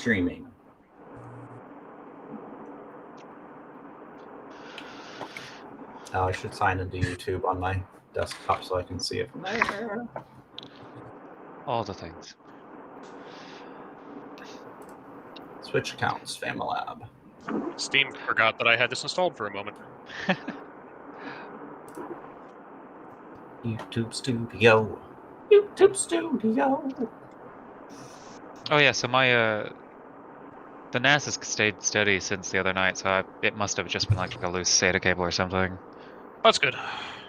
streaming. Oh, I should sign into YouTube on my desktop so I can see it from there. All the things. Switch accounts, FamiLAB. Steam forgot that I had this installed for a moment. YouTube Studio. YouTube Studio. Oh yeah, so my the NAS has stayed steady since the other night, so it must have just been like a loose SATA cable or something. That's good.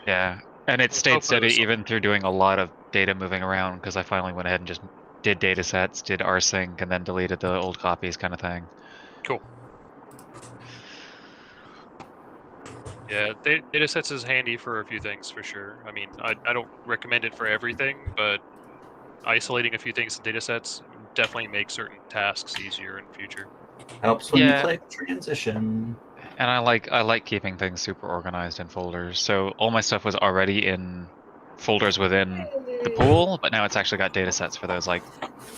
Yeah, and it stayed steady even through doing a lot of data moving around, because I finally went ahead and just did data sets, did rsync, and then deleted the old copies kind of thing. Cool. Yeah, data sets is handy for a few things, for sure. I mean, I don't recommend it for everything, but isolating a few things in data sets definitely makes certain tasks easier in future. Helps when you click transition. And I like keeping things super organized in folders. So all my stuff was already in folders within the pool, but now it's actually got data sets for those like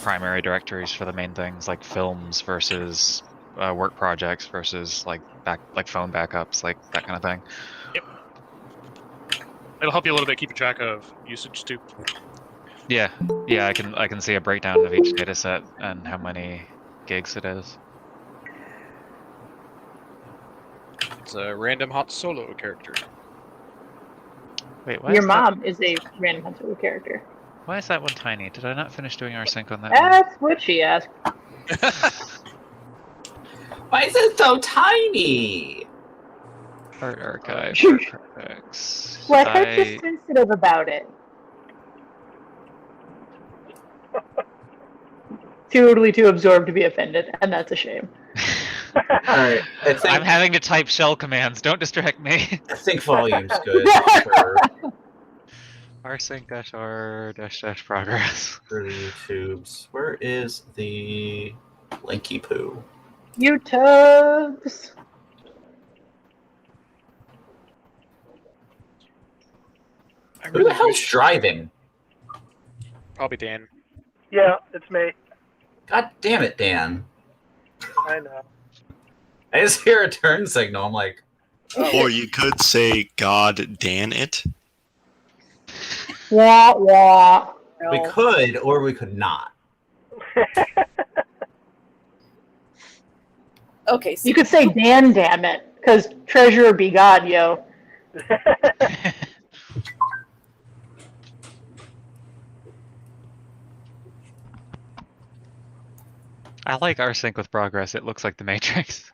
primary directories for the main things, like films versus work projects versus like phone backups, like that kind of thing. Yep. It'll help you a little bit keeping track of usage too. Yeah, I can see a breakdown of each data set and how many gigs it is. It's a random hot solo character. Wait, your mom is a random hot solo character. Why is that one tiny? Did I not finish doing rsync on that? That's what she asked. Why is it so tiny? Art archive. Projects. Let her just sensitive about it. Totally too absorbed to be offended, and that's a shame. Alright, I'm having to type shell commands. Don't distract me. I think volume's good for rsync-r-progress. For the YouTubes. Where is the Linky Poo? YouTubes. Who the hell's driving? Probably Dan. Yeah, it's me. God damn it, Dan. I know. I just hear a turn signal. I'm like... Or you could say, God damn it. Wah, wah. We could, or we could not. Okay, so you could say Dan damn it, because treasurer be God, yo. I like rsync with progress. It looks like the Matrix.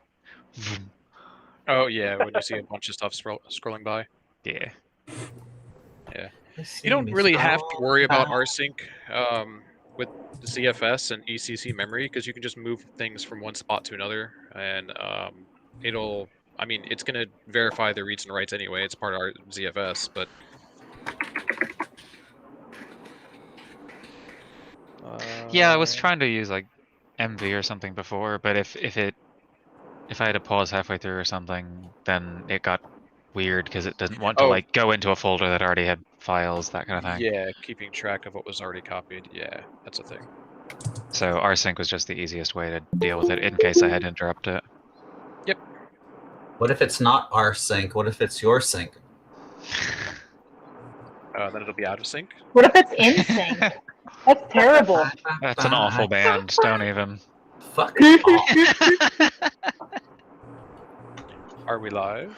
Oh yeah, when you see a bunch of stuff scrolling by. Yeah. Yeah. You don't really have to worry about rsync with the ZFS and ECC memory, because you can just move things from one spot to another, and it'll. I mean, it's gonna verify the reads and writes anyway. It's part of our ZFS, but. Yeah, I was trying to use like MV or something before, but if I had to pause halfway through or something, then it got weird because it didn't want to like go into a folder that already had files, that kind of thing. Yeah, keeping track of what was already copied. Yeah, that's a thing. So rsync was just the easiest way to deal with it in case I had to interrupt it. Yep. What if it's not our sync? What if it's your sync? Then it'll be out of sync. What if it's in sync? That's terrible. That's an awful band. Don't even. Fuck off. Are we live?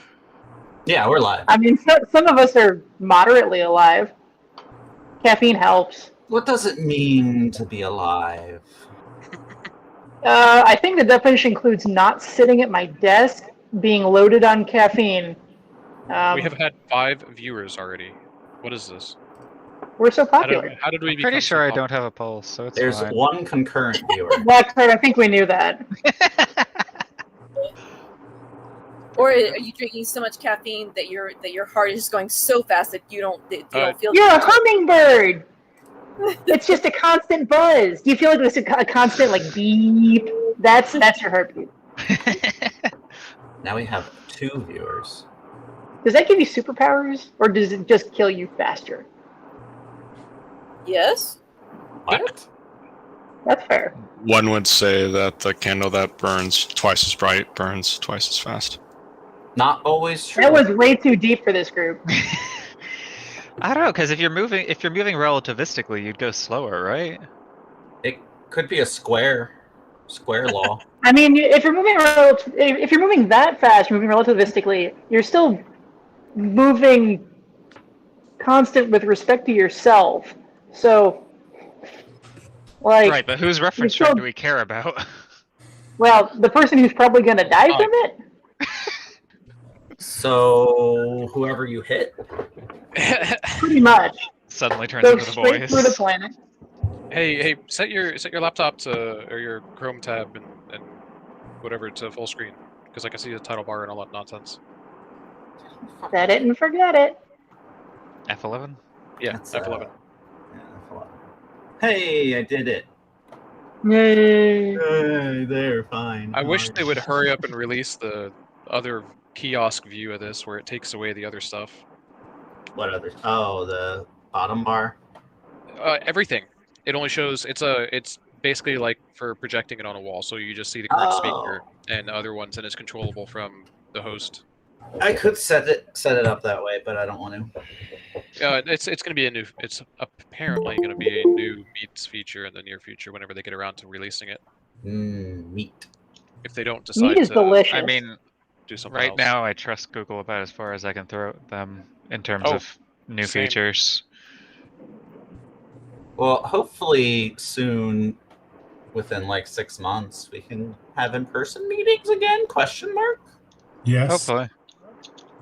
Yeah, we're live. I mean, some of us are moderately alive. Caffeine helps. What does it mean to be alive? I think the definition includes not sitting at my desk, being loaded on caffeine. We have had 5 viewers already. What is this? We're so popular. How did we I'm pretty sure I don't have a pulse, so it's There's fine. one concurrent viewer. Blackbird, I think we knew that. or are you drinking so much caffeine that your heart is just going so fast that you don't feel? You're a hummingbird. It's just a constant buzz. Do you feel like there's a constant like beep? That's your heartbeat. Now we have 2 viewers. Does that give you superpowers, or does it just kill you faster? Yes. What? That's fair. One would say that the candle that burns twice as bright burns twice as fast. Not always true. That was way too deep for this group. I don't know, because if you're moving relativistically, you'd go slower, right? It could be a square law. I mean, if you're moving that fast, moving relativistically, you're still moving constant with respect to yourself. So, like, Right, but whose reference still- frame do we care about? well, the person who's probably going to die from it. So whoever you hit, Pretty much. Suddenly turns Goes into the straight boys. through the planet. Hey, set your laptop to or your Chrome tab and whatever to full screen, because I can see the title bar and all that nonsense. Set it and forget it. F11? Yeah, That's, F11. yeah, F11. Hey, I did it. Yay. Hey, there, fine. I wish they would hurry up and release the other kiosk view of this, where it takes away the other stuff. What other? Oh, the bottom bar. Everything. It only shows. It's basically like for projecting it on a wall, so you just see the current speaker and other ones, and it's controllable from the host. I could set it up that way, but I don't want to. It's going to be a new. It's apparently going to be a new meets feature in the near future, whenever they get around to releasing it. Meat. If they don't decide Meat is to delicious. I mean, do something right else. now I trust Google about as far as I can throw them in terms Oh, of new same. features. Well, hopefully soon, within like 6 months, we can have in-person meetings again? Question mark. Yes. Hopefully.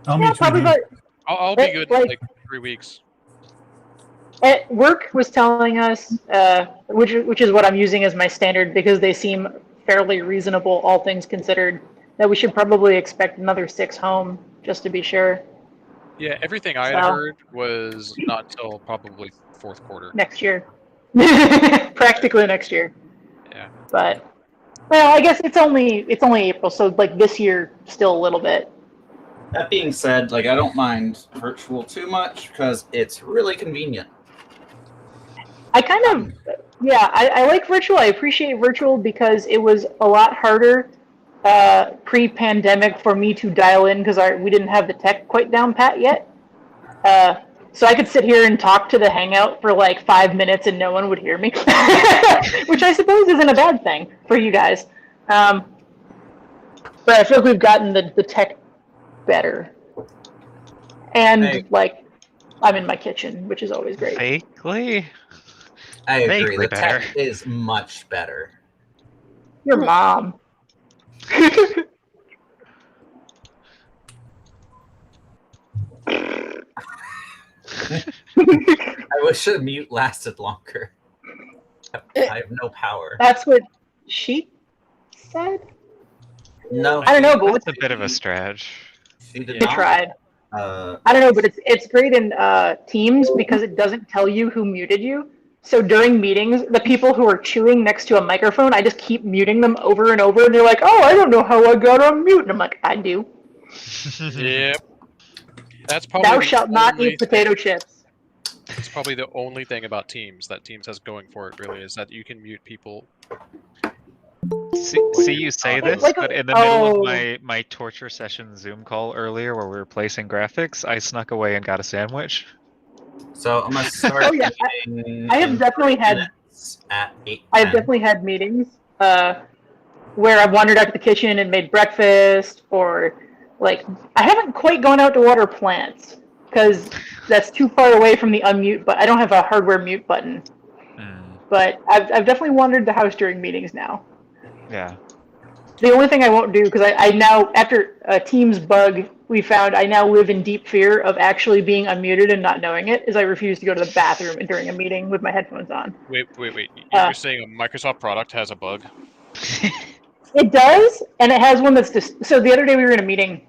I'll Yeah, meet probably with you. about I'll be good in like- like 3 weeks. at work was telling us, which is what I'm using as my standard because they seem fairly reasonable, all things considered, that we should probably expect another 6 home, just to be sure, Yeah, everything I had So- heard was not until probably 4th quarter. next year. Practically next year. Yeah. But, well, I guess it's only April, so like this year, still a little bit. That being said, like I don't mind virtual too much because it's really convenient. I kind of, yeah, I like virtual. I appreciate virtual because it was a lot harder pre-pandemic for me to dial in because we didn't have the tech quite down pat yet. So I could sit here and talk to the Hangout for like 5 minutes and no one would hear me, which I suppose isn't a bad thing for you guys. But I feel like we've gotten the tech better. And Hey. like, I'm in my kitchen, which is always great. Vaguely? I agree. Vaguely The better. tech is much better. Your mom. I wish the mute lasted longer. I have no power. That's what she said? No, I don't know, but That's what's a bit of a stretch. she did we not. tried. Uh, I don't know, but it's great in Teams because it doesn't tell you who muted you. So during meetings, the people who are chewing next to a microphone, I just keep muting them over and over, and they're like, "Oh, I don't know how I got on mute." And I'm like, "I do. Yep. That's probably Thou the shalt not only eat potato chips." It's probably the only thing about Teams that Teams has going for it, really, is that you can mute people. See you say It's this, like but in the middle oh. of my torture session Zoom call earlier where we were placing graphics, I snuck away and got a sandwich. so I'm gonna start. Oh, yeah, meeting I have in definitely 30 had- minutes at 8:10. I've definitely had meetings where I've wandered out to the kitchen and made breakfast, or like I haven't quite gone out to water plants because that's too far away from the unmute. But I don't have a hardware mute button. But I've definitely wandered the house during meetings now. Yeah. The only thing I won't do, because I now, after a Teams bug we found, I now live in deep fear of actually being unmuted and not knowing it, is I refuse to go to the bathroom during a meeting with my headphones on. Wait. You're saying a Microsoft product has a bug? It does, and it has one that's just... So the other day we were in a meeting,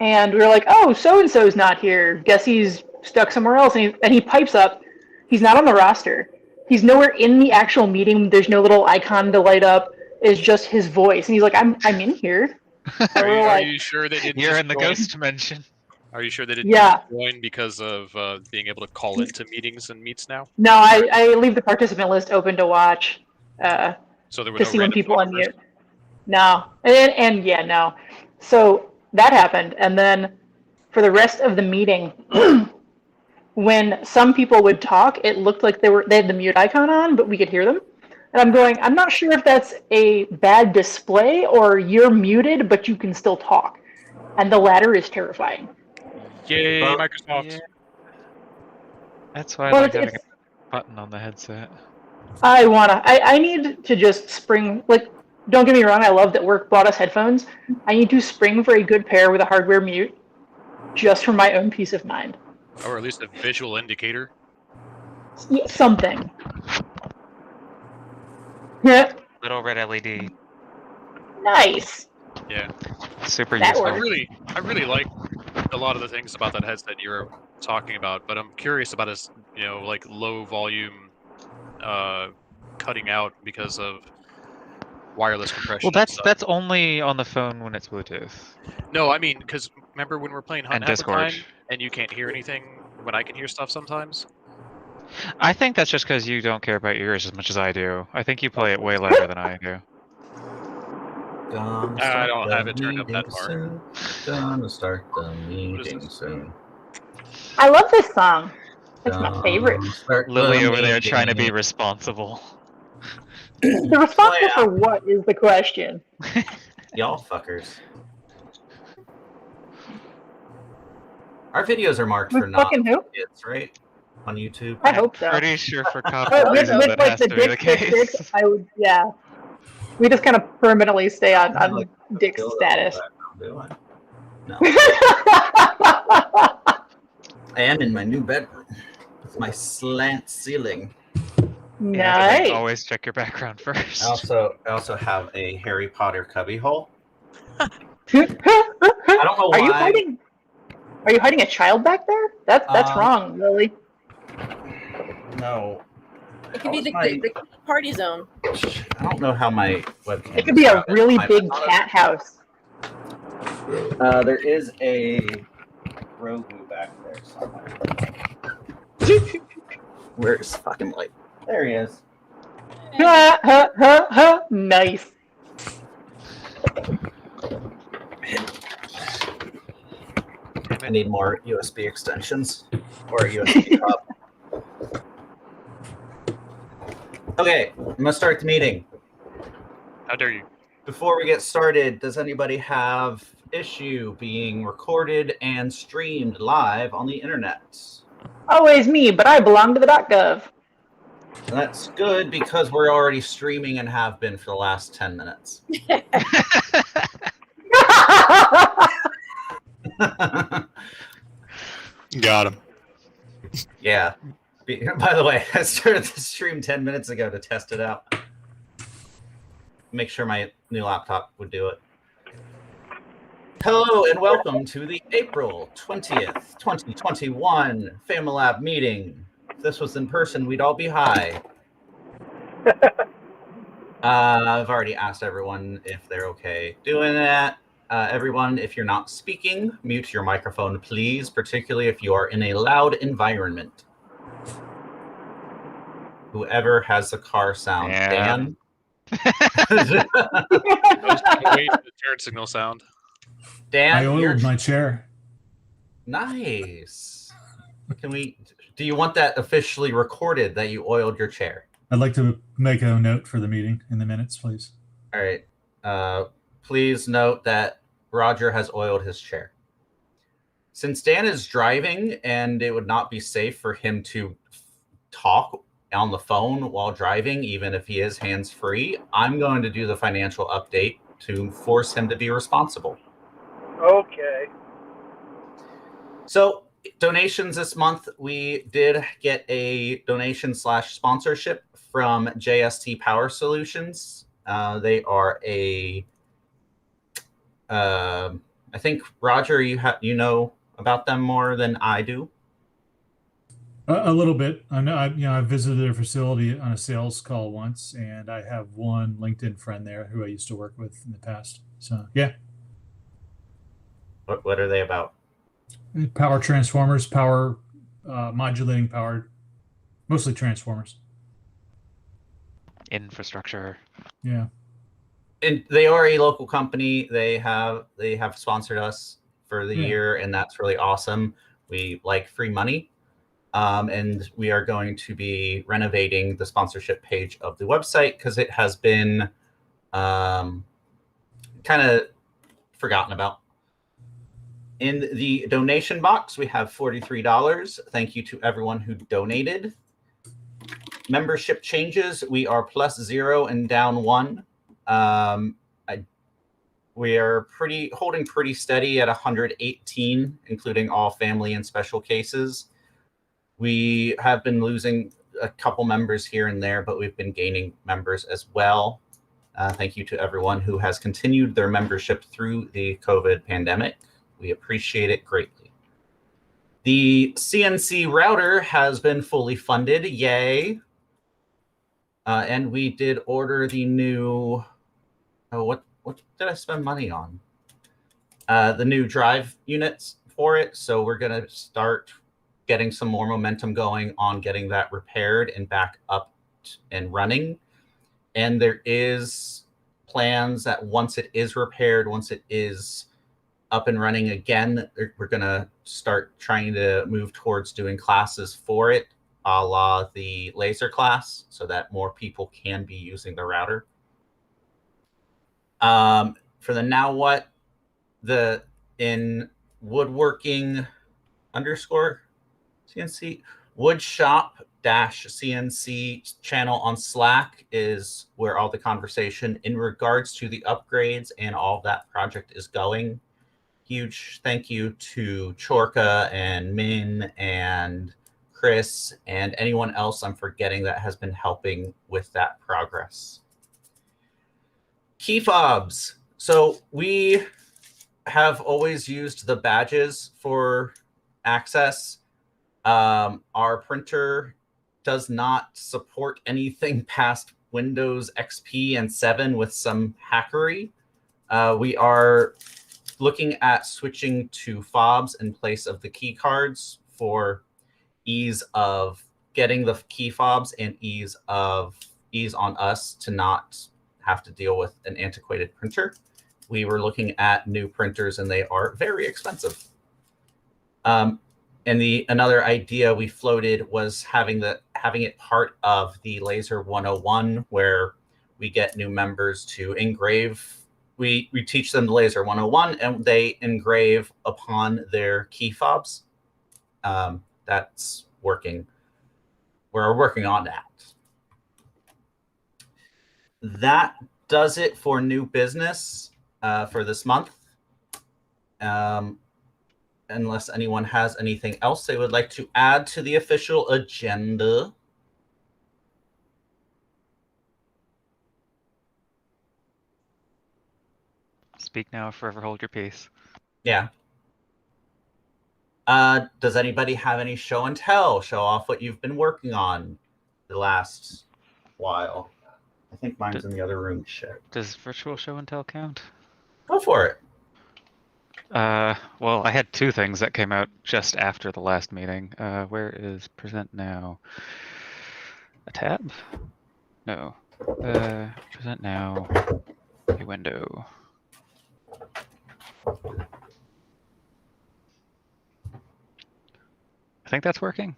and we were like, oh, so-and-so's not here. Guess he's stuck somewhere else. And he pipes up. He's not on the roster. He's nowhere in the actual meeting. There's no little icon to light up. It's just his voice. And he's like, I'm in here. And Are we're you, like, are you sure they didn't You're just in the join? ghost dimension. Are you sure they didn't Yeah. just join because of being able to call into meetings and meets now? no, I leave the participant list open to watch. So there were to no see when random people phone numbers? unmute. No, and yeah, no. So that happened, and then for the rest of the meeting, when some people would talk, it looked like they had the mute icon on, but we could hear them. And I'm going, I'm not sure if that's a bad display or you're muted, but you can still talk. And the latter is terrifying. Yay, Well, Microsoft. Yeah. That's why I Well, like having it's a button on the headset. I need to just spring, like, don't get me wrong, I love that work bought us headphones. I need to spring for a good pair with a hardware mute just for my own peace of mind. Or at least a visual indicator. Yeah, something. Yeah, Little red LED. nice. Yeah. Super That useful. I works. really like a lot of the things about that headset you were talking about, but I'm curious about his, like low volume cutting out because of wireless compression. Well, and stuff. that's only on the phone when it's Bluetooth. No, I mean, because remember when we're playing Hunt And half the Discord. time, and you can't hear anything when I can hear stuff sometimes. I think that's just because you don't care about your ears as much as I do. I think you play it way louder than I do. Gonna I start don't the have it turned up that meeting far. soon. Gonna start the meeting this? soon. I love this song. It's my favorite. Gonna start Lily the over there trying to be meeting. responsible. The responsible for what is the question? Y'all fuckers. Our videos are marked for not Fucking who? kids, right? On YouTube. I hope so. Pretty sure for With, copyright with reasons that like has the to be the dick, dick, case. dick, I would, yeah. We just kind of permanently stay on Like, dick dildo status. background, do I? No. I am in my new bedroom with my slant ceiling. Nice. Always check your background first. I also have a Harry Potter cubbyhole. I don't know Are you why. hiding? Are you hiding a child back there? That's wrong, Lily. No. It could be the party zone. I don't know how my webcam. It could be a really my big cat house. There is a Grogu back there somewhere. Where's fucking light? There he is. Nice. I need more USB extensions or a USB hub. Okay, I'm gonna start the meeting. How dare you? Before we get started, does anybody have issue being recorded and streamed live on the internet? Always me, but I belong to the .gov. That's good because we're already streaming and have been for the last 10 minutes. Got him. Yeah. By the way, I started the stream 10 minutes ago to test it out. Make sure my new laptop would do it. Hello and welcome to the April 20th, 2021 FamiLAB meeting. If this was in person, we'd all be high. I've already asked everyone if they're okay doing that. Everyone, if you're not speaking, mute your microphone, please, particularly if you are in a loud environment. Whoever has the car sound. Yeah. Dan? Wait the turn signal sound. Dan, I you're oiled my chair. nice. Do you want that officially recorded that you oiled your chair? I'd like to make a note for the meeting in the minutes, please. All right. Please note that Roger has oiled his chair. Since Dan is driving and it would not be safe for him to talk on the phone while driving, even if he is hands-free, I'm going to do the financial update to force him to be responsible. Okay. So donations this month, we did get a donation/sponsorship from JST Power Solutions. They are I think Roger, you know about them more than I do. A little bit. I visited their facility on a sales call once, and I have one LinkedIn friend there who I used to work with in the past. So yeah. What are they about? Power transformers, power modulating power, mostly transformers. infrastructure. Yeah. And they are a local company. They have sponsored us for the Yeah. year, and that's really awesome. We like free money. And we are going to be renovating the sponsorship page of the website because it has been kind of forgotten about. In the donation box, we have $43. Thank you to everyone who donated. Membership changes, we are +0 and down 1. We are holding pretty steady at 118, including all family and special cases. We have been losing a couple members here and there, but we've been gaining members as well. Thank you to everyone who has continued their membership through the COVID pandemic. We appreciate it greatly. The CNC router has been fully funded. Yay. And we did order the new, what did I spend money on? The new drive units for it. So we're going to start getting some more momentum going on getting that repaired and back up and running. And there is plans that once it is repaired, once it is up and running again, we're going to start trying to move towards doing classes for it, a la the laser class, so that more people can be using the router. For the now what, in woodworking _ CNC, woodshop-CNC channel on Slack is where all the conversation in regards to the upgrades and all that project is going. Huge thank you to Chorka and Min and Chris and anyone else I'm forgetting that has been helping with that progress. Key fobs. So we have always used the badges for access. Our printer does not support anything past Windows XP and 7 with some hackery. We are looking at switching to fobs in place of the key cards for ease of getting the key fobs and ease on us to not have to deal with an antiquated printer. We were looking at new printers and they are very expensive. And another idea we floated was having it part of the Laser 101, where we get new members to engrave. We teach them the Laser 101 and they engrave upon their key fobs. That's working. We're working on that. That does it for new business for this month. Unless anyone has anything else they would like to add to the official agenda. Speak now, forever hold your peace. Yeah. Does anybody have any show and tell? Show off what you've been working on the last while. I think mine's in the other room. Shit. Does virtual show and tell count? Go for it. Well, I had 2 things that came out just after the last meeting. Where is present now? A tab? No. Present now. A window. I think that's working.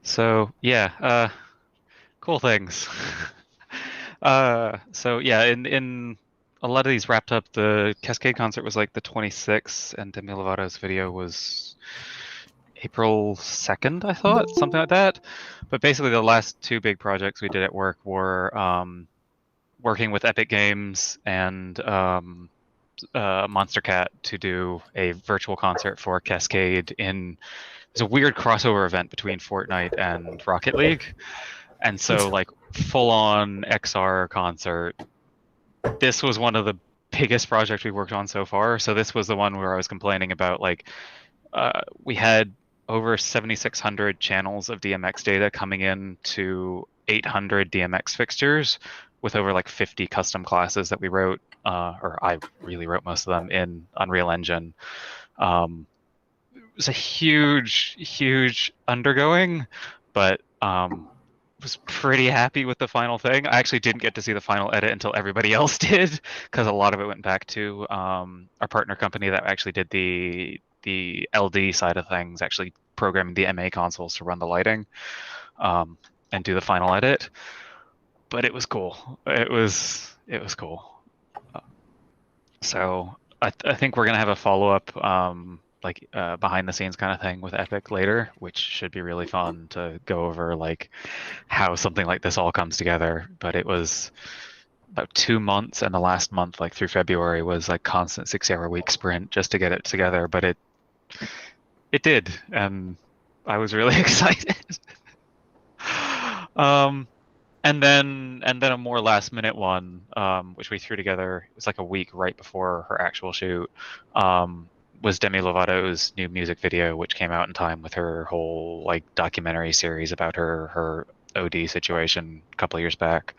So yeah, cool things. So yeah, in a lot of these wrapped up. The Cascade concert was like the 26th, and Demi Lovato's video was April 2nd, I thought, something like that. But basically, the last 2 big projects we did at work were working with Epic Games and Monster Cat to do a virtual concert for Cascade in. It's a weird crossover event between Fortnite and Rocket League, and so like full-on XR concert. This was one of the biggest projects we worked on so far. So this was the one where I was complaining about, like, we had over 7,600 channels of DMX data coming in to 800 DMX fixtures with over like 50 custom classes that we wrote, or I really wrote most of them in Unreal Engine. It was a huge undergoing, but was pretty happy with the final thing. I actually didn't get to see the final edit until everybody else did, because a lot of it went back to our partner company that actually did the LD side of things, actually programming the MA consoles to run the lighting and do the final edit. But it was cool. It was cool. So I think we're gonna have a follow up behind the scenes kind of thing with Epic later, which should be really fun to go over like how something like this all comes together. But it was about 2 months, and the last month, like through February, was like constant 6-hour-a-week sprint just to get it together. But it did, and I was really excited. And then a more last minute one, which we threw together. It was like a week right before her actual shoot. Was Demi Lovato's new music video, which came out in time with her whole like documentary series about her OD situation a couple of years back.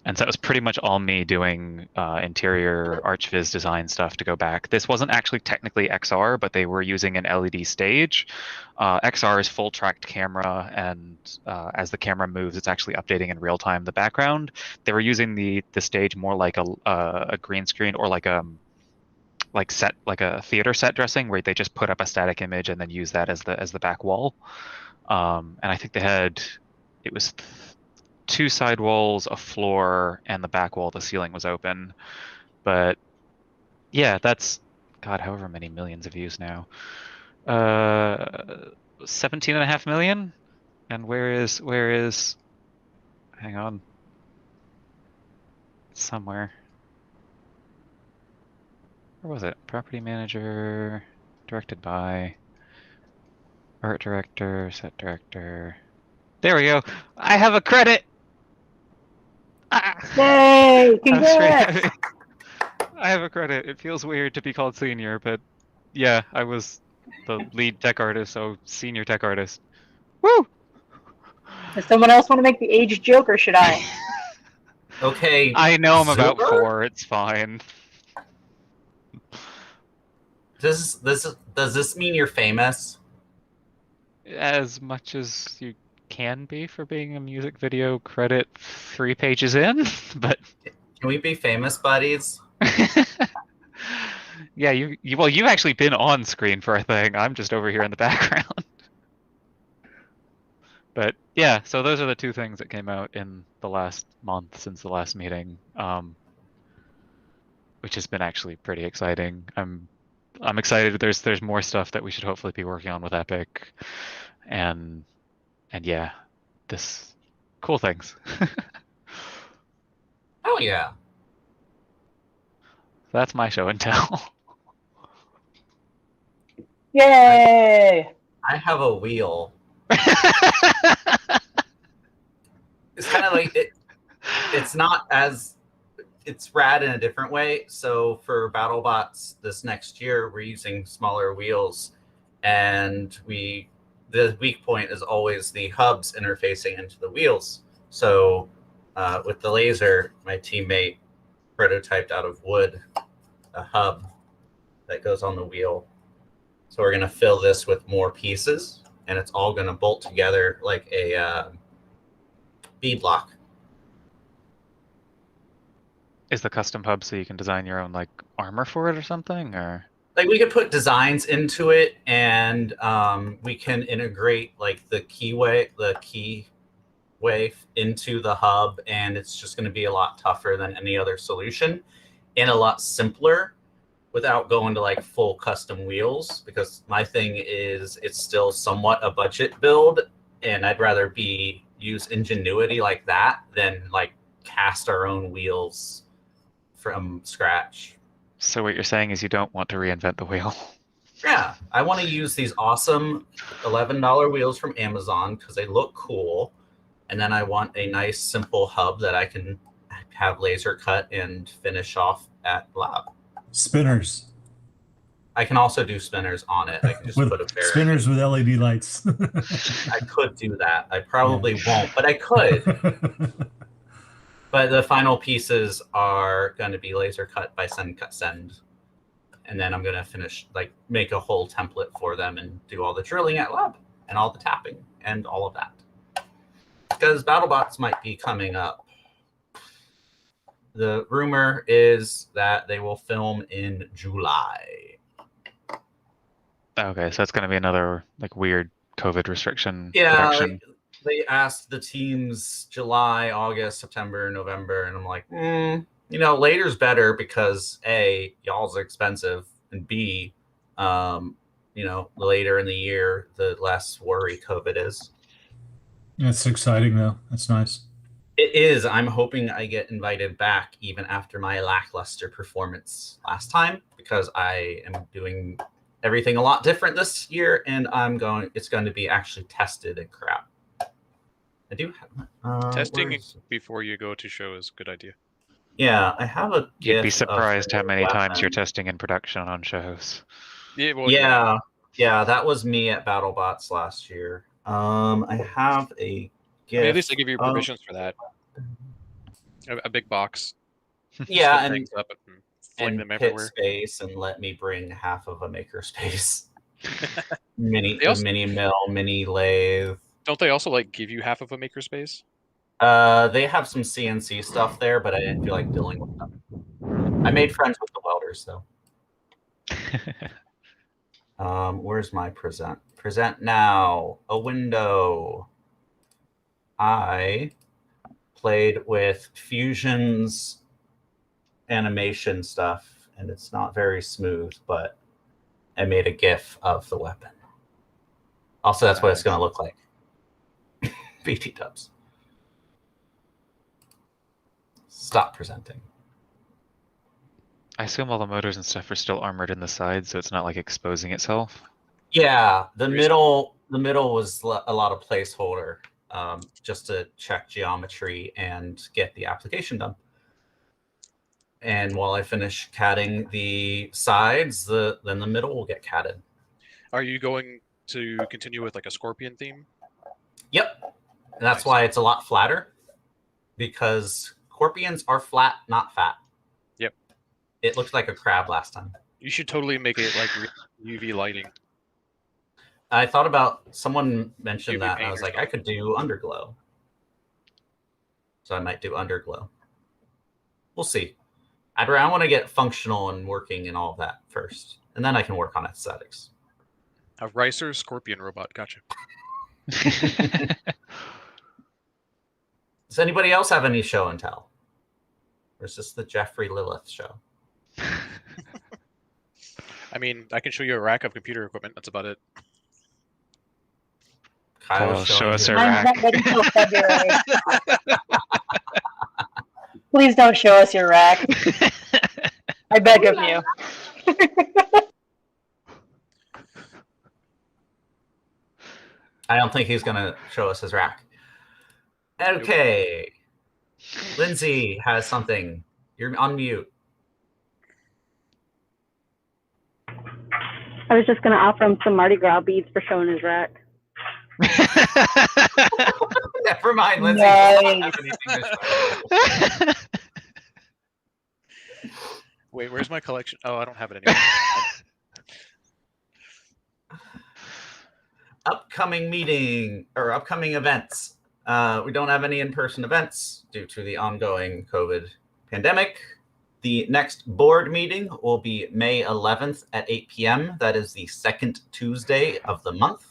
And so it was pretty much all me doing interior ArchViz design stuff to go back. This wasn't actually technically XR, but they were using an LED stage. XR is full tracked camera, and as the camera moves, it's actually updating in real time the background. They were using the stage more like a green screen, or like a theater set dressing, where they just put up a static image and then use that as the back wall. And I think it was 2 side walls, a floor, and the back wall, the ceiling was open. But yeah, that's however many millions of views now. 17.5 million. And where is hang on. Somewhere. Where was it? Property manager, directed by, art director, set director. There we go. I have a credit. Yay! Congrats! I have a credit. It feels weird to be called senior, but yeah, I was the lead tech artist, so senior tech artist. Woo! Does someone else want to make the age joke, or should I? Okay. I know I'm about Super? 4. It's fine. Does this mean you're famous? As much as you can be for being a music video credit 3 pages in, but Can we be famous buddies? yeah, you've actually been on screen for a thing. I'm just over here in the background. But yeah, so those are the 2 things that came out in the last month since the last meeting, which has been actually pretty exciting. I'm excited. There's more stuff that we should hopefully be working on with Epic, and yeah, this cool things. Oh yeah. That's my show and tell. Yay! I have a wheel. It's kind of like it's not as it's rad in a different way. So for BattleBots this next year, we're using smaller wheels, and the weak point is always the hubs interfacing into the wheels. So with the laser, my teammate prototyped out of wood a hub that goes on the wheel. So we're going to fill this with more pieces, and it's all going to bolt together like a B block. Is the custom hub so you can design your own like armor for it or something, or like we could put designs into it, and we can integrate like the keyway into the hub, and it's just going to be a lot tougher than any other solution and a lot simpler without going to like full custom wheels, because my thing is it's still somewhat a budget build, and I'd rather use ingenuity like that than like cast our own wheels from scratch. So what you're saying is you don't want to reinvent the wheel. Yeah, I want to use these awesome $11 wheels from Amazon because they look cool, and then I want a nice simple hub that I can have laser cut and finish off at lab. Spinners. I can also do spinners on it. I can just with put a bearing. spinners with LED lights. I could do that. I probably won't, but I could. But the final pieces are going to be laser cut by send, cut, send. And then I'm going to finish, like, make a whole template for them and do all the drilling at lab and all the tapping and all of that. because BattleBots might be coming up. The rumor is that they will film in July. Okay, so that's going to be another like weird COVID restriction Yeah, production. they asked the teams July, August, September, November, and I'm like, later's better because A, y'all's expensive, and B, later in the year, the less worry COVID is. That's exciting, though. That's nice. It is. I'm hoping I get invited back even after my lackluster performance last time, because I am doing everything a lot different this year, and it's going to be actually tested and crap. I do have Testing before you go to show is a good idea. Yeah, I have a You'd be GIF surprised how of many times you're weapon. testing in production on shows. Yeah, well, Yeah, that was me at BattleBots last year. I have a GIF. I mean, at least they give you permissions for that. A big box. Yeah, and things up and fling them pit everywhere. space, and let me bring half of a makerspace. mini mill, mini lathe. Don't they also like give you half of a makerspace? They have some CNC stuff there, but I didn't feel like dealing with them. I made friends with the welders though. Where's my present? Present now. A window. I played with Fusion's animation stuff, and it's not very smooth, but I made a GIF of the weapon. Also, that's what it's going to look like. BT dubs. Stop presenting. I assume all the motors and stuff are still armored in the sides, so it's not like exposing itself. Yeah, the middle was a lot of placeholder, just to check geometry and get the application done. And while I finish catting the sides, then the middle will get catted. Are you going to continue with like a scorpion theme? Yep. And that's why it's a lot flatter, because scorpions are flat, not fat. Yep. It looked like a crab last time. You should totally make it like UV lighting. I thought about, someone mentioned UV that, and paint I was or like, I could do underglow. So I might do underglow. We'll see. I want to get functional and working and all of that first, and then I can work on aesthetics. A Ricer scorpion robot. Gotcha. Does anybody else have any show and tell? Or is this the Jeffrey Lilith show? I mean, I can show you a rack of computer equipment. That's about it. Kyle, show us your I'm rack. not ready till February. Please don't show us your rack. I beg of you. I don't think he's going to show us his rack. Okay. Lindsay has something. You're on mute. I was just going to offer him some Mardi Gras beads for showing his rack. Never mind, Lindsay. Nice. Wait, where's my collection? Oh, I don't have it anymore. Upcoming meeting or upcoming events. We don't have any in-person events due to the ongoing COVID pandemic. The next board meeting will be May 11th at 8 p.m. That is the second Tuesday of the month.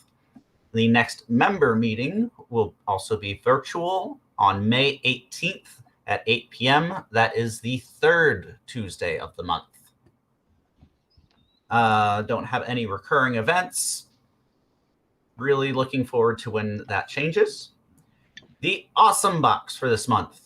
The next member meeting will also be virtual on May 18th at 8 p.m. That is the third Tuesday of the month. Don't have any recurring events. Really looking forward to when that changes. The awesome box for this month.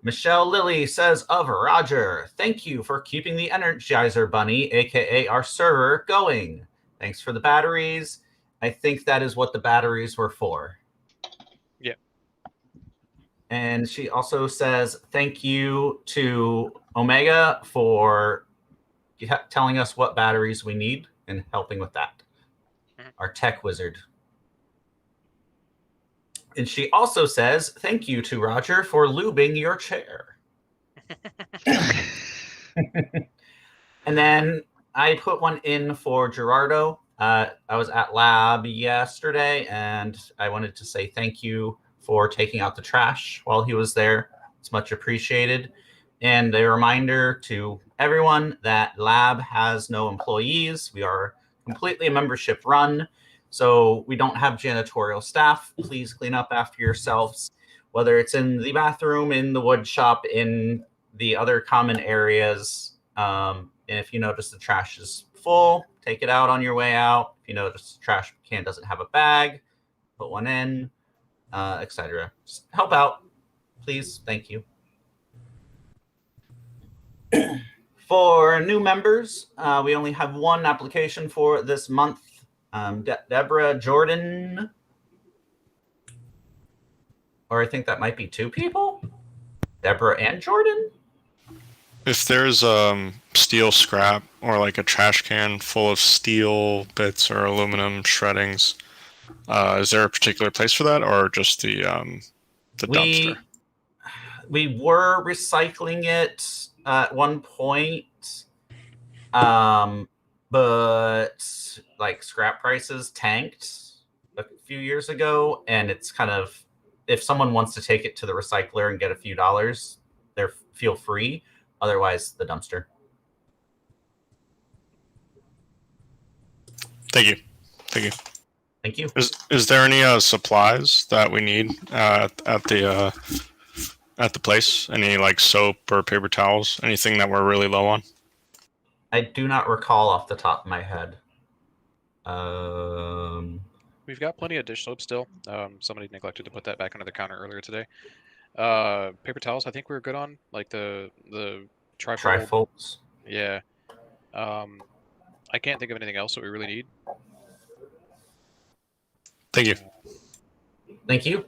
Michelle Lilly says of Roger, thank you for keeping the Energizer Bunny, aka our server, going. Thanks for the batteries. I think that is what the batteries were for. Yeah. And she also says thank you to Omega for telling us what batteries we need and helping with that. Our tech wizard. And she also says, thank you to Roger for lubing your chair. And then I put one in for Gerardo. I was at Lab yesterday, and I wanted to say thank you for taking out the trash while he was there. It's much appreciated. And a reminder to everyone that lab has no employees. We are completely a membership run, so we don't have janitorial staff. Please clean up after yourselves, whether it's in the bathroom, in the wood shop, in the other common areas. And if you notice the trash is full, take it out on your way out. If you notice the trash can doesn't have a bag, put one in, etc. Just help out, please. Thank you. For new members, we only have one application for this month. Deborah Jordan, or I think that might be two people. Deborah and Jordan. If there's steel scrap or like a trash can full of steel bits or aluminum shreddings, is there a particular place for that, or just the dumpster? We were recycling it at one point, but like scrap prices tanked a few years ago, and it's kind of, if someone wants to take it to the recycler and get a few dollars, feel free. Otherwise, the dumpster. Thank you. Thank you. Thank you. Is there any supplies that we need at the place? Any like soap or paper towels? Anything that we're really low on? I do not recall off the top of my head. We've got plenty of dish soap still. Somebody neglected to put that back under the counter earlier today. Paper towels, I think we were good on, like the trifolds. Yeah. I can't think of anything else that we really need. Thank you. Thank you.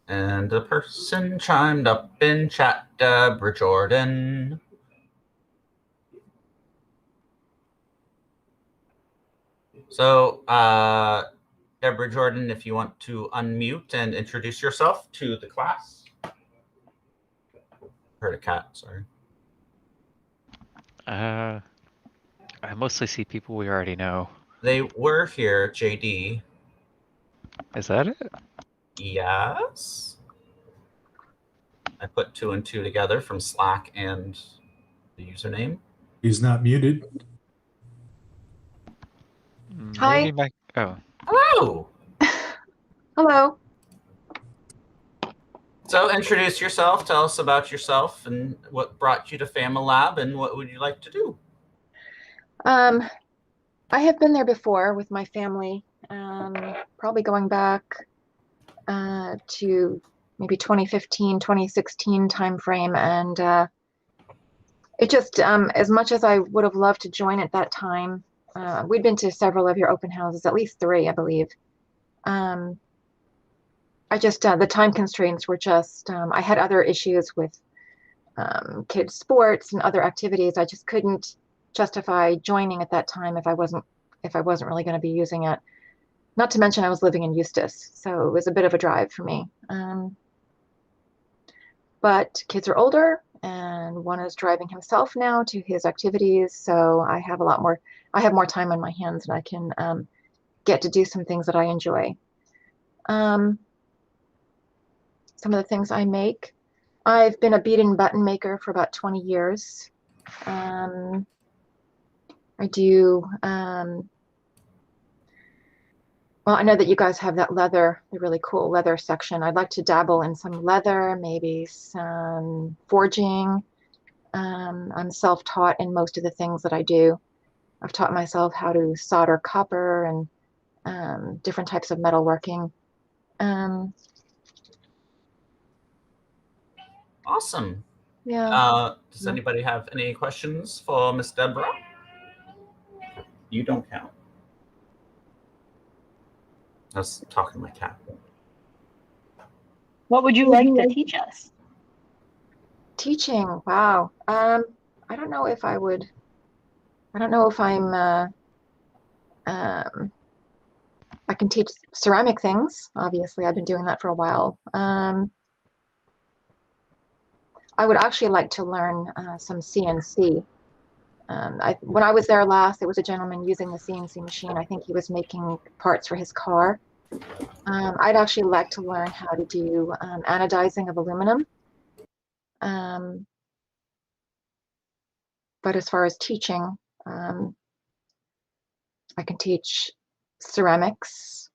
And a person chimed up in chat, Deborah Jordan. So, Deborah Jordan, if you want to unmute and introduce yourself to the class. Heard a cat, sorry. I mostly see people we already know. They were here, JD. Is that it? Yes. I put 2 and 2 together from Slack and the username. He's not muted. Hi. Oh. Hello. Hello. So introduce yourself, tell us about yourself and what brought you to FamiLAB and what would you like to do? I have been there before with my family, probably going back to maybe 2015, 2016 timeframe. And it just, as much as I would have loved to join at that time, we'd been to several of your open houses, at least 3, I believe. I just, the time constraints were just, I had other issues with kids' sports and other activities. I just couldn't justify joining at that time if I wasn't really going to be using it. Not to mention I was living in Eustis, so it was a bit of a drive for me. But kids are older, and one is driving himself now to his activities, so I have more time on my hands, and I can get to do some things that I enjoy. Some of the things I make, I've been a bead and button maker for about 20 years. I do, well, I know that you guys have that leather, the really cool leather section. I'd like to dabble in some leather, maybe some forging. I'm self-taught in most of the things that I do. I've taught myself how to solder copper and different types of metalworking. Awesome. Yeah. Does anybody have any questions for Miss Deborah? You don't count. I was talking to my cat. What would you like to teach us? Teaching, wow. I don't know if I would. I don't know if I can teach ceramic things. Obviously, I've been doing that for a while. I would actually like to learn some CNC. When I was there last, there was a gentleman using the CNC machine. I think he was making parts for his car. I'd actually like to learn how to do anodizing of aluminum. But as far as teaching, I can teach ceramics,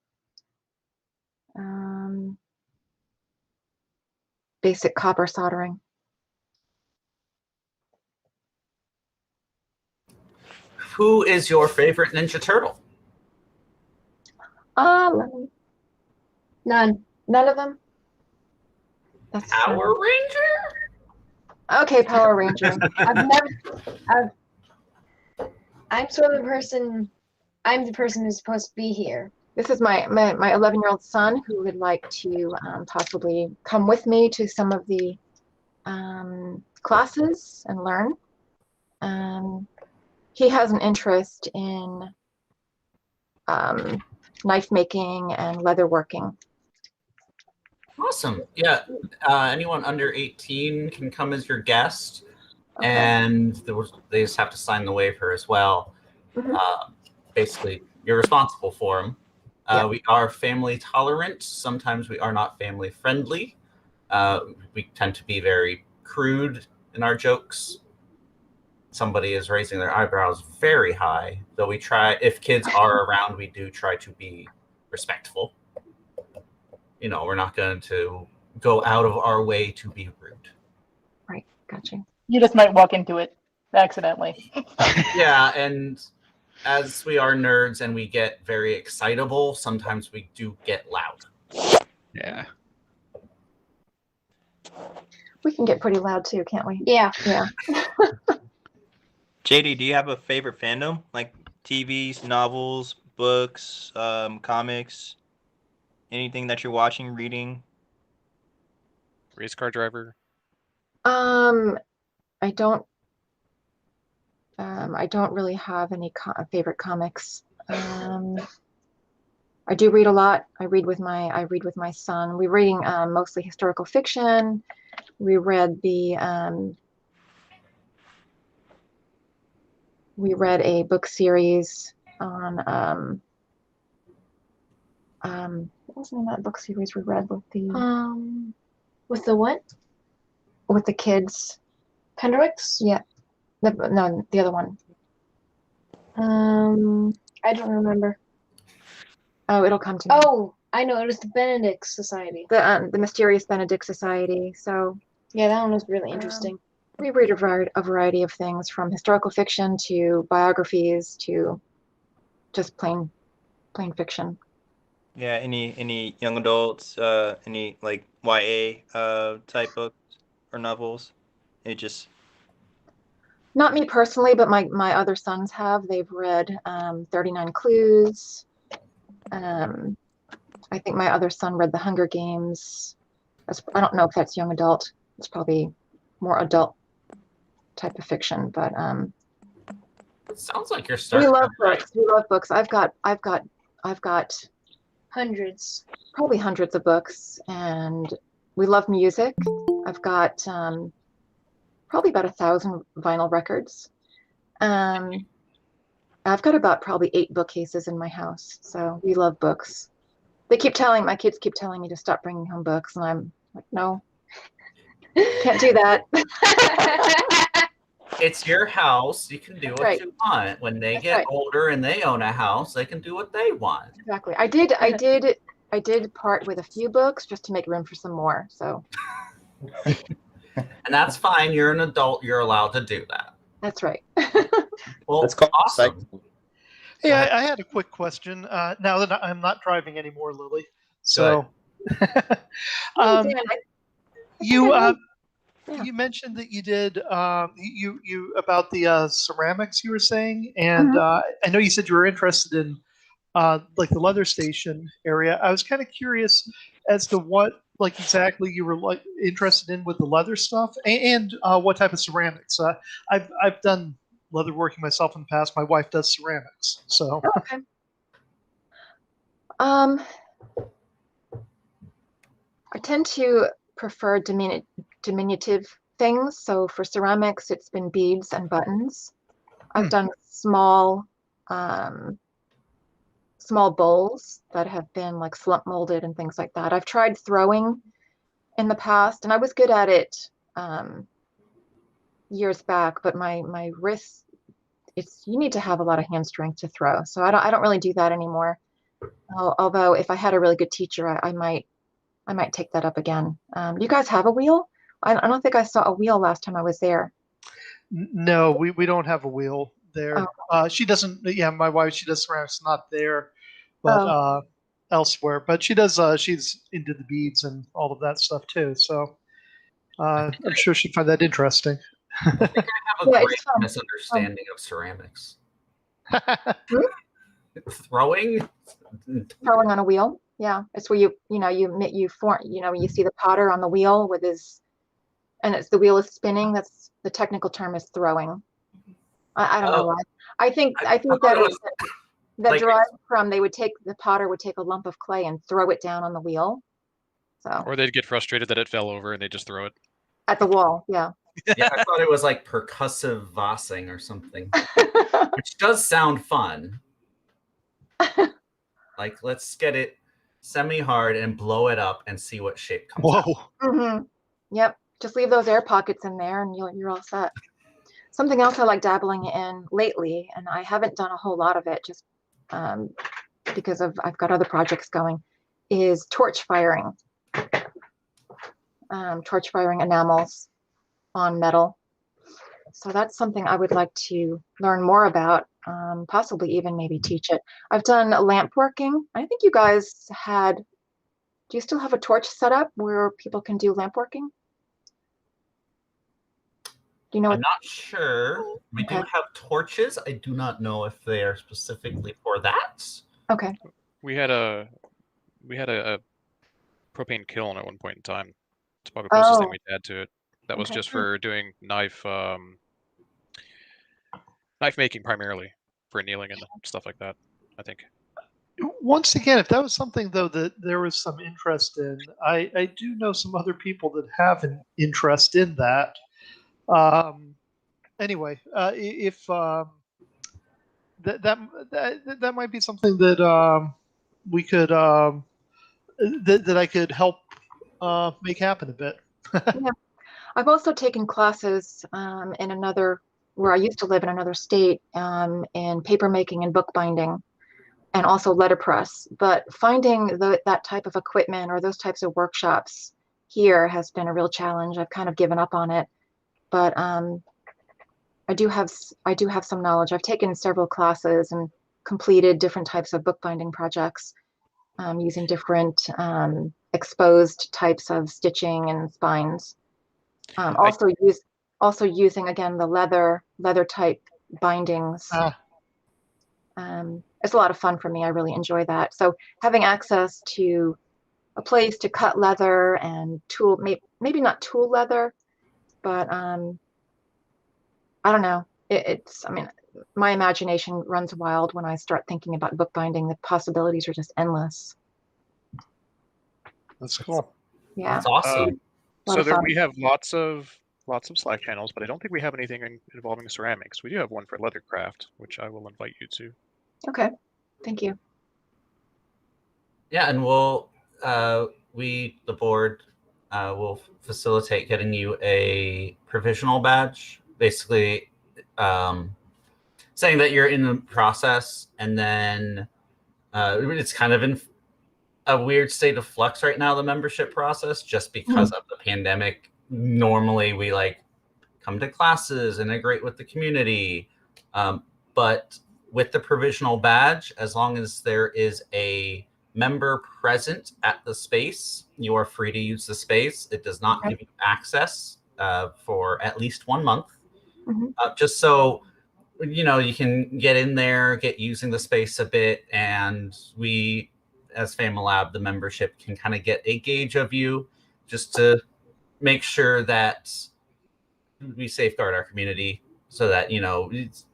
basic copper soldering. Who is your favorite Ninja Turtle? None of them. That's Power Ranger? okay. Power Ranger. I'm sort of the person. I'm the person who's supposed to be here. This is my 11-year-old son who would like to possibly come with me to some of the classes and learn. He has an interest in knife making and leather working. Awesome. Yeah. Anyone under 18 can come as your guest. Okay. And they just have to sign the waiver as well. Mhm. Basically, you're responsible for them. Yeah. We are family tolerant. Sometimes we are not family friendly. We tend to be very crude in our jokes. Somebody is raising their eyebrows very high, though we try, if kids are around, we do try to be respectful. You know, we're not going to go out of our way to be rude. Right. Gotcha. You just might walk into it accidentally. Yeah, and as we are nerds and we get very excitable, sometimes we do get loud. Yeah. We can get pretty loud too, can't we? Yeah. Yeah. JD, do you have a favorite fandom? Like TVs, novels, books, comics, anything that you're watching, reading? Race car driver. I don't really have any favorite comics. I do read a lot. I read with my son. We're reading mostly historical fiction. We read a book series on what was the name of that book series we read with the what? With the kids? Pendrix? Yeah. No, the other one. I don't remember. Oh, it'll come to me. Oh, I know. It was the Benedict Society. The Mysterious Benedict Society. So yeah, that one was really interesting. We read a variety of things, from historical fiction to biographies to just plain fiction. Yeah, any young adults, any like YA type books or novels? It just Not me personally, but my other sons have. They've read 39 Clues. I think my other son read The Hunger Games. I don't know if that's young adult. It's probably more adult type of fiction, but It sounds like you're we starting. love books. We love books. I've got Hundreds. probably hundreds of books, and we love music. I've got probably about 1,000 vinyl records. I've got about probably 8 bookcases in my house, so we love books. My kids keep telling me to stop bringing home books, and I'm like, no, can't do that. It's your house. You can do what right. you want. When they That's get right. older and they own a house, they can do what they want. Exactly. I did part with a few books just to make room for some more. So. And that's fine. You're an adult. You're allowed to do that. That's right. Well, That's called awesome. Hey, I had a quick question. Now that I'm not driving anymore, Lily. So, you mentioned that you did you about the ceramics you were saying, and I know you said you were interested in like the leather station area. I was kind of curious as to what like exactly you were like interested in with the leather stuff, and what type of ceramics. I've done leather working myself in the past. My wife does ceramics, so. Okay. I tend to prefer diminutive things. So for ceramics, it's been beads and buttons. I've done small small bowls that have been like slump molded and things like that. I've tried throwing in the past, and I was good at it years back, but my wrists, you need to have a lot of hand strength to throw. So I don't really do that anymore. Although if I had a really good teacher, I might take that up again. You guys have a wheel? I don't think I saw a wheel last time I was there. No, we don't have a wheel there. She doesn't. Yeah, my wife, she does ceramics, not there, but elsewhere. But she does. She's into the beads and all of that stuff too. So I'm sure she'd find that interesting. I think I have a great misunderstanding of ceramics. Throwing on a wheel. Yeah, it's where you form. You see the potter on the wheel with his, and it's the wheel is spinning. That's the technical term is throwing. I don't know why. I think that derived from the potter would take a lump of clay and throw it down on the wheel. So. Or they'd get frustrated that it fell over and they just throw it at the wall. Yeah. Yeah, I thought it was like percussive vossing or something, which does sound fun. Like, let's get it semi-hard and blow it up and see what shape comes out. Mm-hmm. Yep. Just leave those air pockets in there and you're all set. Something else I like dabbling in lately, and I haven't done a whole lot of it just because I've got other projects going, is torch firing. Torch firing enamels on metal. So that's something I would like to learn more about, possibly even maybe teach it. I've done lamp working. I think you guys do you still have a torch set up where people can do lamp working? Do you know? I'm not sure. We do have torches. I do not know if they are specifically for that. Okay. We had a propane kiln at one point in time. It's probably the closest thing we'd add to it. That was just for doing knife making primarily, for annealing and stuff like that, I think. Once again, if that was something though that there was some interest in, I do know some other people that have an interest in that. Anyway, if that might be something that we could that I could help make happen a bit. Yeah. I've also taken classes where I used to live in another state, in paper making and bookbinding, and also letterpress. But finding that type of equipment or those types of workshops here has been a real challenge. I've kind of given up on it, but I do have some knowledge. I've taken several classes and completed different types of bookbinding projects using different exposed types of stitching and spines. Also using again the leather type bindings. It's a lot of fun for me. I really enjoy that. So having access to a place to cut leather and tool, maybe not tool leather, but I don't know. I mean, my imagination runs wild when I start thinking about bookbinding. The possibilities are just endless. That's cool. Yeah. That's awesome. So we have lots of Slack channels, but I don't think we have anything involving ceramics. We do have one for leathercraft, which I will invite you to. Okay, thank you. Yeah, and the board, will facilitate getting you a provisional badge, basically saying that you're in the process, and then it's kind of in a weird state of flux right now, the membership process, just because of the pandemic. Normally we come to classes, integrate with the community, but with the provisional badge, as long as there is a member present at the space, you are free to use the space. It does not give you access for at least 1 month, just so you can get in there, get using the space a bit, and we, as FamiLAB, the membership, can kind of get a gauge of you, just to make sure that we safeguard our community, so that it's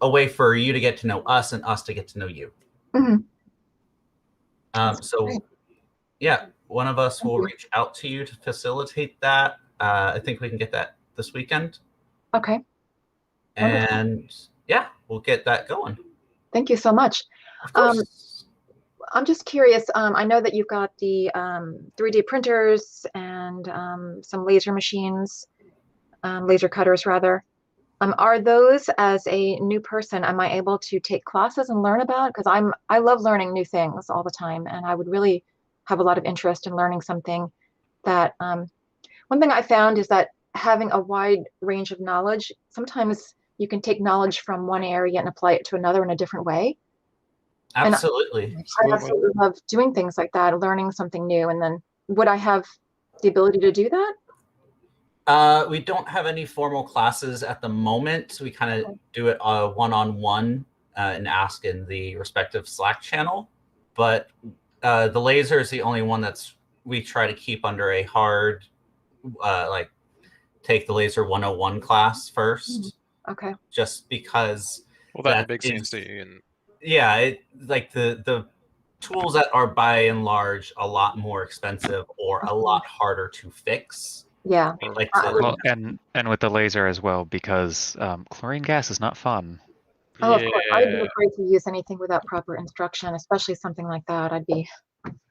a way for you to get to know us and us to get to know you. So yeah, one of us will reach out to you to facilitate that. I think we can get that this weekend. Okay. And yeah, we'll get that going. Thank you so much. Of course. I'm just curious. I know that you've got the 3D printers and some laser machines, laser cutters rather. Are those, as a new person, am I able to take classes and learn about? Because I love learning new things all the time, and I would really have a lot of interest in learning something that. One thing I found is that having a wide range of knowledge, sometimes you can take knowledge from one area and apply it to another in a different way. Absolutely. I absolutely love doing things like that, learning something new. And then would I have the ability to do that? We don't have any formal classes at the moment. We kind of do it one-on-one and ask in the respective Slack channel. But the laser is the only one we try to keep under a hard, like take the laser 101 class first. Okay. Just because. Well, that big CNC and. Yeah, like the tools that are by and large a lot more expensive or a lot harder to fix. Yeah. Like well, and with the laser as well, because chlorine gas is not fun. Oh, of course. I'd be afraid to use anything without proper instruction, especially something like that. I'd be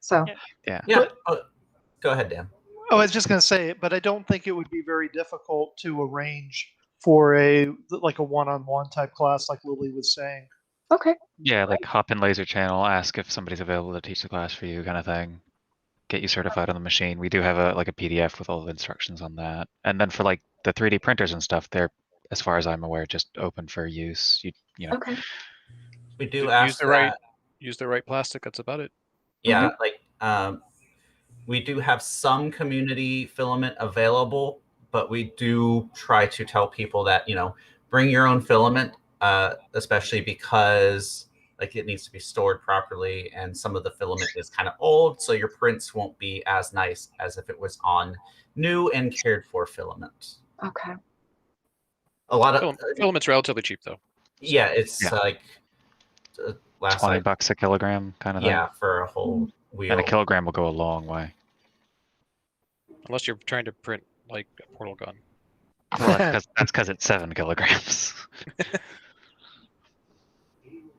so. Yeah. Yeah. Go ahead, Dan. Oh, I was just going to say, but I don't think it would be very difficult to arrange for a one-on-one type class, like Lily was saying. Okay. Yeah, like hop in laser channel, ask if somebody's available to teach the class for you, kind of thing. Get you certified on the machine. We do have a PDF with all the instructions on that. And then for like the 3D printers and stuff, they're, as far as I'm aware, just open for use. You know. Okay. We do ask use the right plastic. That's about it. Yeah, we do have some community filament available, but we do try to tell people that, bring your own filament, especially because it needs to be stored properly and some of the filament is kind of old, so your prints won't be as nice as if it was on new and cared for filament. Okay. A lot of filament's relatively cheap though. Yeah, it's like $20 a kilogram kind of thing. Yeah, for a whole wheel. And a kilogram will go a long way. Unless you're trying to print like a portal gun. Well, that's because it's 7 kilograms.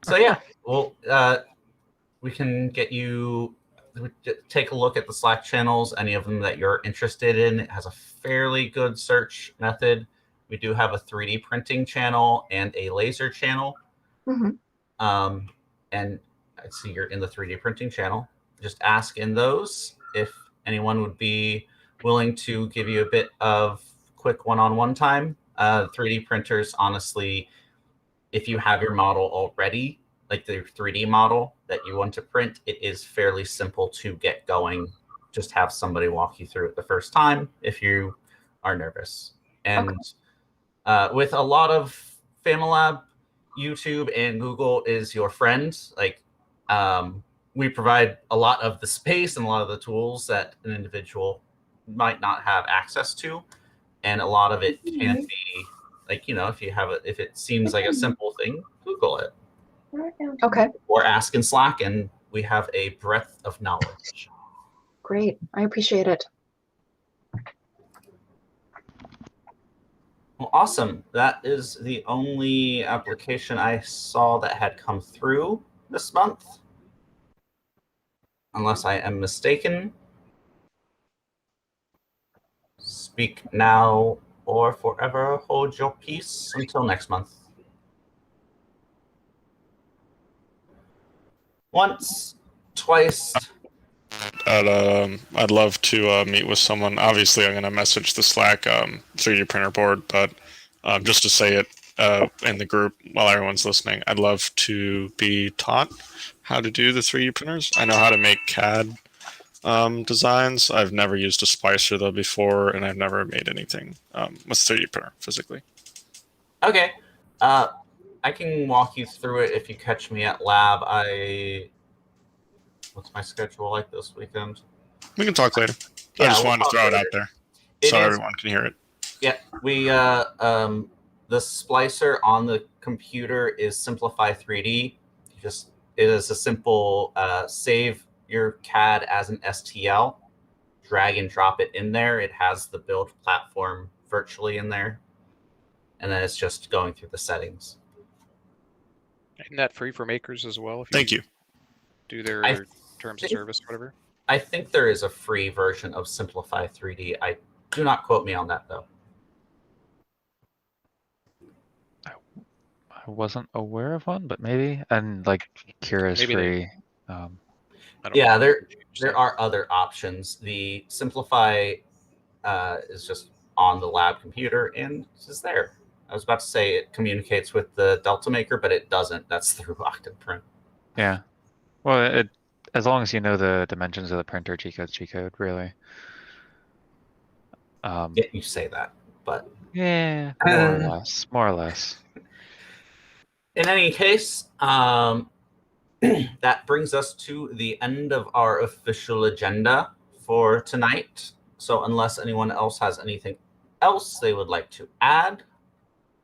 So yeah, well, we can get you take a look at the Slack channels, any of them that you're interested in. It has a fairly good search method. We do have a 3D printing channel and a laser channel. Mm-hmm. And I see you're in the 3D printing channel. Just ask in those if anyone would be willing to give you a bit of quick one-on-one time. 3D printers, honestly, if you have your model already, like the 3D model that you want to print, it is fairly simple to get going. Just have somebody walk you through it the first time if you are nervous. And with a lot of FamiLAB, YouTube and Google is your friend. We provide a lot of the space and a lot of the tools that an individual might not have access to. And a lot of it can be if it seems like a simple thing, Google it. Okay. Or ask in Slack, and we have a breadth of knowledge. Great. I appreciate it. Well, awesome. That is the only application I saw that had come through this month. Unless I am mistaken. Speak now or forever hold your peace until next month. Once, twice. I'd love to meet with someone. Obviously, I'm going to message the Slack 3D printer board, but just to say it in the group while everyone's listening, I'd love to be taught how to do the 3D printers. I know how to make CAD designs. I've never used a splicer though before, and I've never made anything with 3D printer physically. Okay. I can walk you through it if you catch me at lab. What's my schedule like this weekend? We can talk later. I just wanted to throw it out there so everyone can hear it. Yeah, we the splicer on the computer is Simplify 3D. It is a simple save your CAD as an STL, drag and drop it in there. It has the build platform virtually in there, and then it's just going through the settings. Isn't that free for makers as well? Thank you. do their terms of service, whatever. I think there is a free version of Simplify 3D. Do not quote me on that though. I wasn't aware of one, but maybe. And like Cure is Maybe free. Yeah, there are other options. The Simplify is just on the lab computer and it's just there. I was about to say it communicates with the Delta Maker, but it doesn't. That's through Octoprint. Yeah. Well, as long as you know the dimensions of the printer, G-code's G-code, really. Yeah, you say that, but yeah, more or less. In any case, that brings us to the end of our official agenda for tonight. So unless anyone else has anything else they would like to add,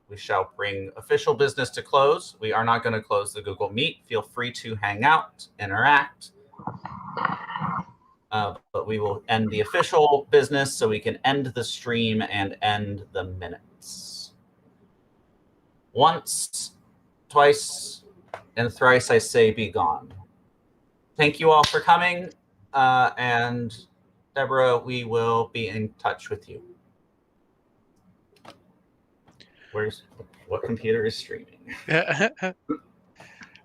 we shall bring official business to close. We are not going to close the Google Meet. Feel free to hang out, interact. But we will end the official business so we can end the stream and end the minutes. Once, twice, and thrice I say be gone. Thank you all for coming. And Deborah, we will be in touch with you. What computer is streaming? Hold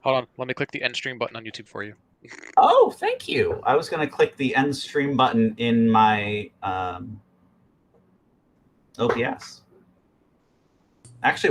on, let me click the end stream button on YouTube for you. Oh, thank you. I was going to click the end stream button in my OBS. Actually,